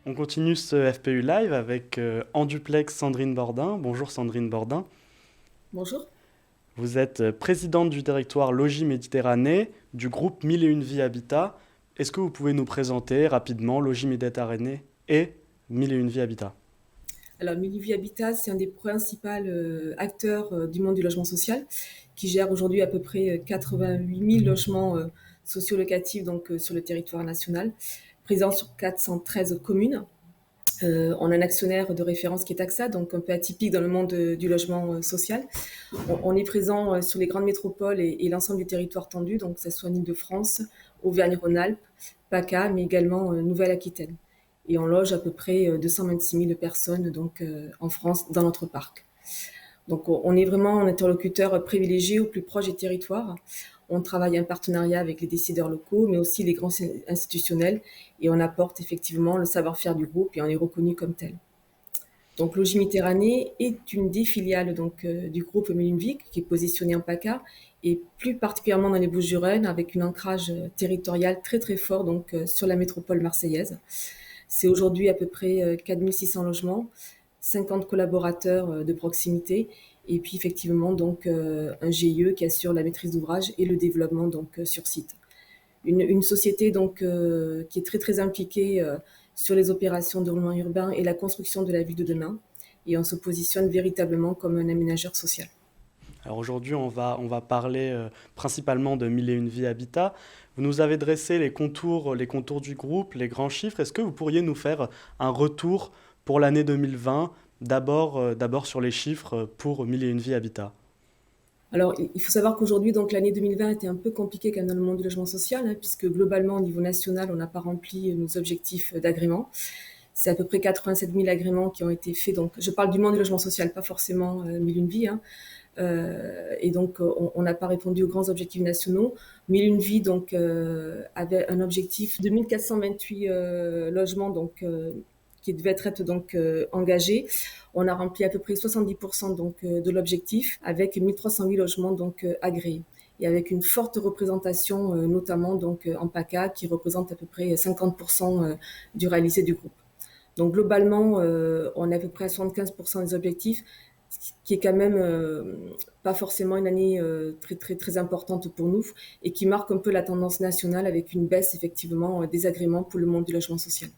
On continue ce FPU Live avec en duplex Sandrine Bordin. Bonjour Sandrine Bordin. Bonjour. Vous êtes présidente du territoire Logis Méditerranée du groupe 1001 Vie Habitat. Est-ce que vous pouvez nous présenter rapidement Logis Méditerranée et 1001 Vie Habitat? Alors, Milieu Habitat, c'est un des principaux acteurs du monde du logement social, qui gère aujourd'hui à peu près 88 000 logements sociolocatifs sur le territoire national, présent sur 413 communes. On a un actionnaire de référence qui est AXA, donc un peu atypique dans le monde du logement social. On est présent sur les grandes métropoles et l'ensemble du territoire tendu, donc que ce soit en Île-de-France, Auvergne-Rhône-Alpes, PACA, mais également Nouvelle-Aquitaine. Et on loge à peu près 226 000 personnes en France dans notre parc. Donc on est vraiment un interlocuteur privilégié au plus proche des territoires. On travaille en partenariat avec les décideurs locaux, mais aussi les grands institutionnels, et on apporte effectivement le savoir-faire du groupe et on est reconnu comme tel. Donc Logis Méditerranée est une des filiales du groupe Mulunvic qui est positionné en PACA et plus particulièrement dans les Bouches-du-Rhône avec un ancrage territorial très très fort sur la métropole marseillaise. C'est aujourd'hui à peu près 4600 logements, 50 collaborateurs de proximité et puis effectivement un GIE qui assure la maîtrise d'ouvrage et le développement sur site. Une société qui est très très impliquée sur les opérations de développement urbain et la construction de la ville de demain. Et on se positionne véritablement comme un aménageur social. Alors aujourd'hui, on va parler principalement de 1001 Vie Habitat. Vous nous avez dressé les contours du groupe, les grands chiffres. Est-ce que vous pourriez nous faire un retour pour l'année 2020, d'abord sur les chiffres pour 1001 Vie Habitat? Alors, il faut savoir qu'aujourd'hui, donc l'année 2020 était un peu compliquée quand même dans le monde du logement social, hein, puisque globalement, au niveau national, on n'a pas rempli nos objectifs d'agrément. C'est à peu près 87 000 agréments qui ont été faits. Donc, je parle du monde du logement social, pas forcément 1001 Vie. Hein. On n'a pas répondu aux grands objectifs nationaux. 1001 Vie avait un objectif de 1428 logements qui devait être engagés. On a rempli à peu près 70% de l'objectif avec 1308 logements agréés et avec une forte représentation notamment en PACA qui représente à peu près 50% du réalisé du groupe. Donc globalement, on est à peu près à 75% des objectifs, ce qui est quand même pas forcément une année très très très importante pour nous et qui marque un peu la tendance nationale avec une baisse effectivement des agréments pour le monde du logement social.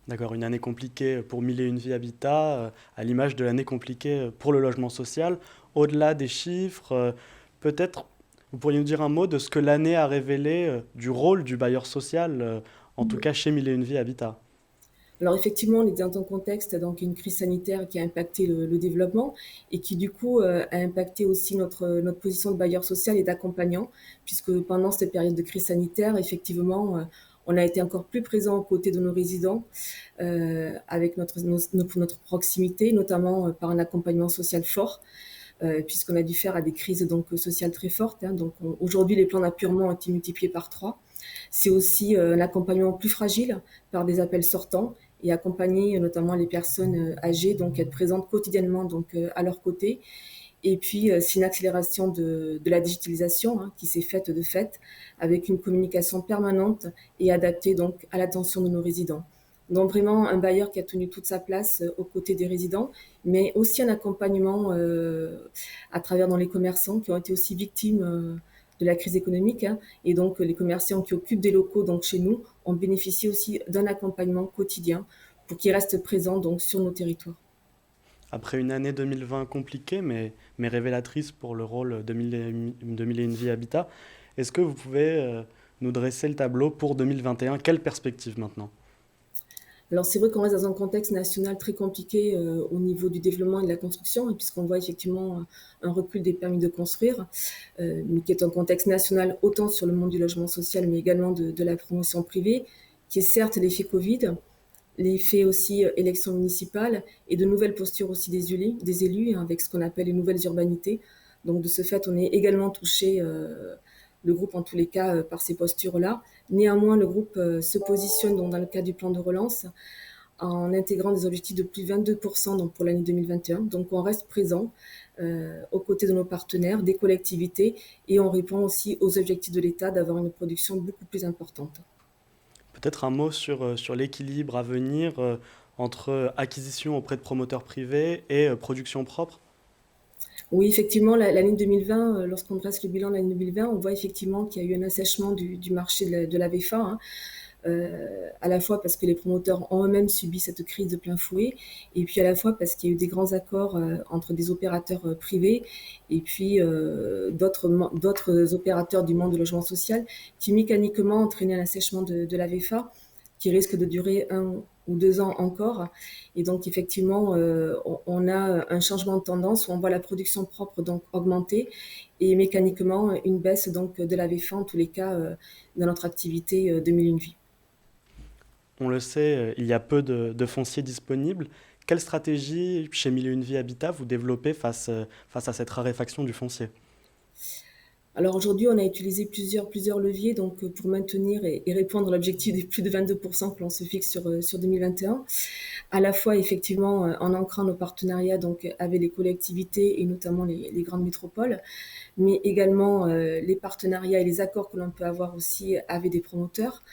D'accord, une année compliquée pour 1001 Vie Habitat, à l'image de l'année compliquée pour le logement social. Au-delà des chiffres, peut-être vous pourriez nous dire un mot de ce que l'année a révélé du rôle du bailleur social, en tout cas chez 1001 Vie Habitat. Alors effectivement, on est dans un contexte, donc une crise sanitaire qui a impacté le développement et qui du coup a impacté aussi notre position de bailleur social et d'accompagnant, puisque pendant cette période de crise sanitaire, effectivement, on a été encore plus présent aux côtés de nos résidents avec notre proximité, notamment par un accompagnement social fort. Puisqu'on a dû faire à des crises sociales très fortes. Hein. Aujourd'hui, les plans d'apurement ont été multipliés par 3. C'est aussi un accompagnement plus fragile par des appels sortants et accompagner notamment les personnes âgées, donc être présentes quotidiennement à leur côté. Et puis, c'est une accélération de la digitalisation hein, qui s'est faite de fait avec une communication permanente et adaptée à l'attention de nos résidents. Donc vraiment un bailleur qui a tenu toute sa place aux côtés des résidents, mais aussi un accompagnement à travers dans les commerçants qui ont été aussi victimes de la crise économique. Hein, et donc les commerçants qui occupent des locaux chez nous ont bénéficié aussi d'un accompagnement quotidien pour qu'ils restent présents sur nos territoires. Après une année 2020 compliquée, mais révélatrice pour le rôle de 1001 Vie Habitat, est-ce que vous pouvez nous dresser le tableau pour 2021? Quelle perspective maintenant? Alors c'est vrai qu'on reste dans un contexte national très compliqué au niveau du développement et de la construction, et puisqu'on voit effectivement un recul des permis de construire, mais qui est un contexte national autant sur le monde du logement social, mais également de la promotion privée, qui est certes l'effet Covid, l'effet aussi élections municipales et de nouvelles postures aussi des élus hein, avec ce qu'on appelle les nouvelles urbanités. Donc de ce fait, on est également touché, le groupe en tous les cas, par ces postures-là. Néanmoins, le groupe se positionne dans le cadre du plan de relance en intégrant des objectifs de plus de 22% pour l'année 2021. Donc on reste présent aux côtés de nos partenaires, des collectivités, et on répond aussi aux objectifs de l'État d'avoir une production beaucoup plus importante. Peut-être un mot sur l'équilibre à venir entre acquisition auprès de promoteurs privés et production propre. Oui, effectivement, l'année 2020, lorsqu'on dresse le bilan de l'année 2020, on voit effectivement qu'il y a eu un assèchement du marché de la VFA, hein, à la fois parce que les promoteurs ont eux-mêmes subi cette crise de plein fouet, et puis à la fois parce qu'il y a eu des grands accords entre des opérateurs privés et puis d'autres opérateurs du monde du logement social qui mécaniquement entraînaient un assèchement de la VFA qui risque de durer 1 ou 2 ans encore. Et donc effectivement, on a un changement de tendance où on voit la production propre donc augmenter et mécaniquement une baisse donc de la VFA en tous les cas dans notre activité 2001 vie. On le sait, il y a peu de foncier disponible. Quelle stratégie chez Mille et Une Vie Habitat vous développez face à cette raréfaction du foncier? Alors aujourd'hui, on a utilisé plusieurs leviers donc, pour maintenir et répondre à l'objectif des plus de 22% que l'on se fixe sur 2021. À la fois, effectivement, en ancrant nos partenariats donc, avec les collectivités et notamment les grandes métropoles, mais également les partenariats et les accords que l'on peut avoir aussi avec des promoteurs.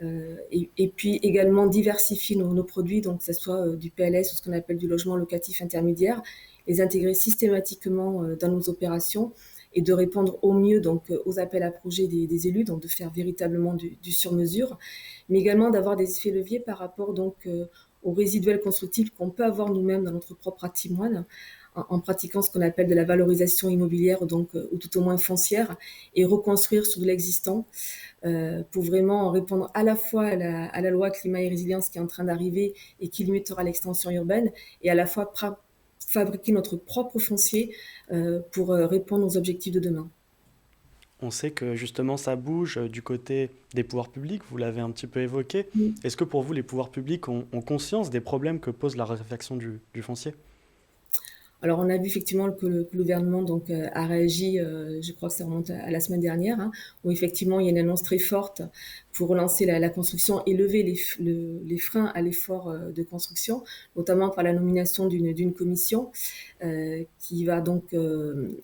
Et puis également diversifier nos produits, donc que ce soit du PLS ou ce qu'on appelle du logement locatif intermédiaire, les intégrer systématiquement dans nos opérations et de répondre au mieux donc aux appels à projets des élus, donc de faire véritablement du sur-mesure, mais également d'avoir des effets leviers par rapport donc aux résiduels constructifs qu'on peut avoir nous-mêmes dans notre propre patrimoine, en pratiquant ce qu'on appelle de la valorisation immobilière, donc ou tout au moins foncière, et reconstruire sur de l'existant pour vraiment répondre à la fois à la loi climat et résilience qui est en train d'arriver et qui limitera l'extension urbaine, et à la fois fabriquer notre propre foncier pour répondre aux objectifs de demain. On sait que justement ça bouge du côté des pouvoirs publics, vous l'avez un petit peu évoqué. Mm. Est-ce que pour vous, les pouvoirs publics ont conscience des problèmes que pose la raréfaction du foncier? Alors, on a vu effectivement que le gouvernement donc, a réagi, je crois que ça remonte à la semaine dernière, hein, où effectivement il y a une annonce très forte pour relancer la construction et lever les freins à l'effort de construction, notamment par la nomination d'une commission qui va donc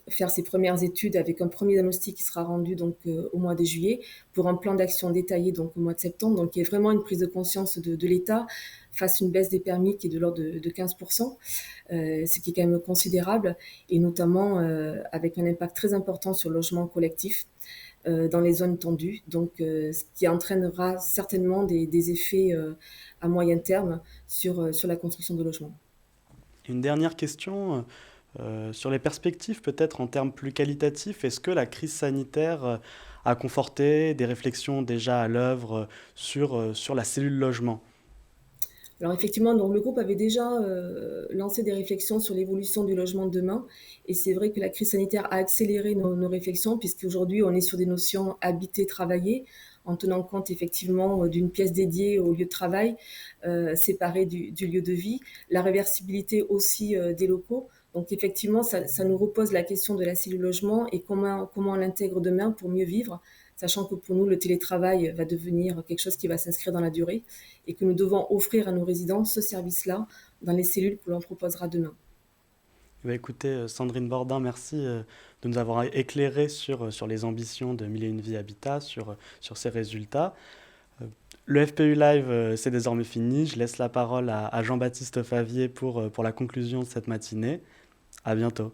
faire ses premières études avec un premier diagnostic qui sera rendu donc, au mois de juillet pour un plan d'action détaillé donc, au mois de septembre. Donc il y a vraiment une prise de conscience de l'État face à une baisse des permis qui est de l'ordre de 15%, ce qui est quand même considérable, et notamment avec un impact très important sur le logement collectif dans les zones tendues, donc ce qui entraînera certainement des effets à moyen terme sur la construction de logements. Une dernière question sur les perspectives, peut-être en termes plus qualitatifs. Est-ce que la crise sanitaire a conforté des réflexions déjà à l'œuvre sur la cellule logement? Alors effectivement, donc le groupe avait déjà lancé des réflexions sur l'évolution du logement de demain, et c'est vrai que la crise sanitaire a accéléré nos réflexions, puisqu'aujourd'hui on est sur des notions habiter-travailler, en tenant compte effectivement d'une pièce dédiée au lieu de travail, séparée du lieu de vie, la réversibilité aussi des locaux. Donc effectivement, ça nous repose la question de la cellule logement et comment on l'intègre demain pour mieux vivre, sachant que pour nous, le télétravail va devenir quelque chose qui va s'inscrire dans la durée et que nous devons offrir à nos résidents ce service-là dans les cellules que l'on proposera demain. Eh bien, écoutez, Sandrine Bordin, merci de nous avoir éclairé sur les ambitions de Mille et Une Vie Habitat, sur ses résultats. Euh, Le FPU Live, c'est désormais fini. Je laisse la parole à Jean-Baptiste Favier pour la conclusion de cette matinée. À bientôt.